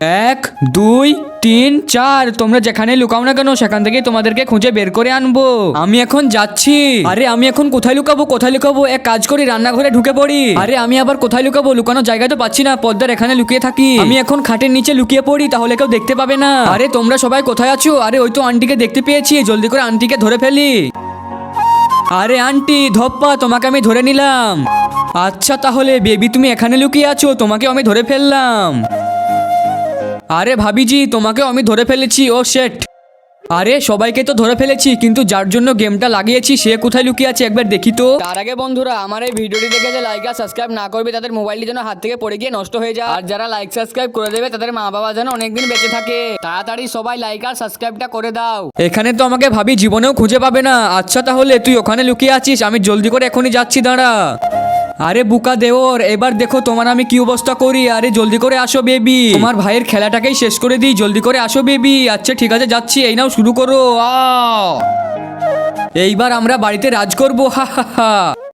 এক, দুই, তিন, চার। তোমরা যেখানে লুকাও না কেন সেখান থেকে তোমাদেরকে খুঁজে বের করে আনবো। আমি এখন যাচ্ছি। আরে আমি এখন কোথায় লুকাবো কোথায় লুকাবো? এক কাজ করি, রান্নাঘরে ঢুকে পড়ি। আরে আমি আবার কোথায় লুকাবো? লুকানোর জায়গা তো পাচ্ছি না। পর্দার এখানে লুকিয়ে থাকি। আমি এখন খাটের নিচে লুকিয়ে পড়ি, তাহলে কেউ দেখতে পাবে না। আরে তোমরা সবাই কোথায় আছো? আরে ওই তো আন্টিকে দেখতে পেয়েছি, জলদি করে আন্টিকে ধরে ফেলি। আরে আন্টি ধপ্পা, তোমাকে আমি ধরে নিলাম। আচ্ছা তাহলে বেবি তুমি এখানে লুকিয়ে আছো, তোমাকে আমি ধরে ফেললাম। আরে ভাবিজি তোমাকেও আমি ধরে ফেলেছি। ও শেট। আরে সবাইকে তো ধরে ফেলেছি, কিন্তু যার জন্য গেমটা লাগিয়েছি সে কোথায় লুকিয়ে আছে একবার দেখি তো। তার আগে বন্ধুরা, আমার এই ভিডিওটি দেখে যে লাইক আর সাবস্ক্রাইব না করবে তাদের মোবাইলটি যেন হাত থেকে পড়ে গিয়ে নষ্ট হয়ে যায়। আর যারা লাইক সাবস্ক্রাইব করে দেবে তাদের মা বাবা যেন অনেকদিন বেঁচে থাকে। তাড়াতাড়ি সবাই লাইক আর সাবস্ক্রাইবটা করে দাও। এখানে তো আমাকে ভাবি জীবনেও খুঁজে পাবে না। আচ্ছা তাহলে তুই ওখানে লুকিয়ে আছিস, আমি জলদি করে এখনই যাচ্ছি, দাঁড়া। আরে বুকা দেওর, এবার দেখো তোমার আমি কি অবস্থা করি। আরে জলদি করে আসো বেবি, তোমার ভাইয়ের খেলাটাকেই শেষ করে দিই। জলদি করে আসো বেবি। আচ্ছা ঠিক আছে যাচ্ছি, এই নাও শুরু করো। এইবার আমরা বাড়িতে রাজ করবো, হা হা হা।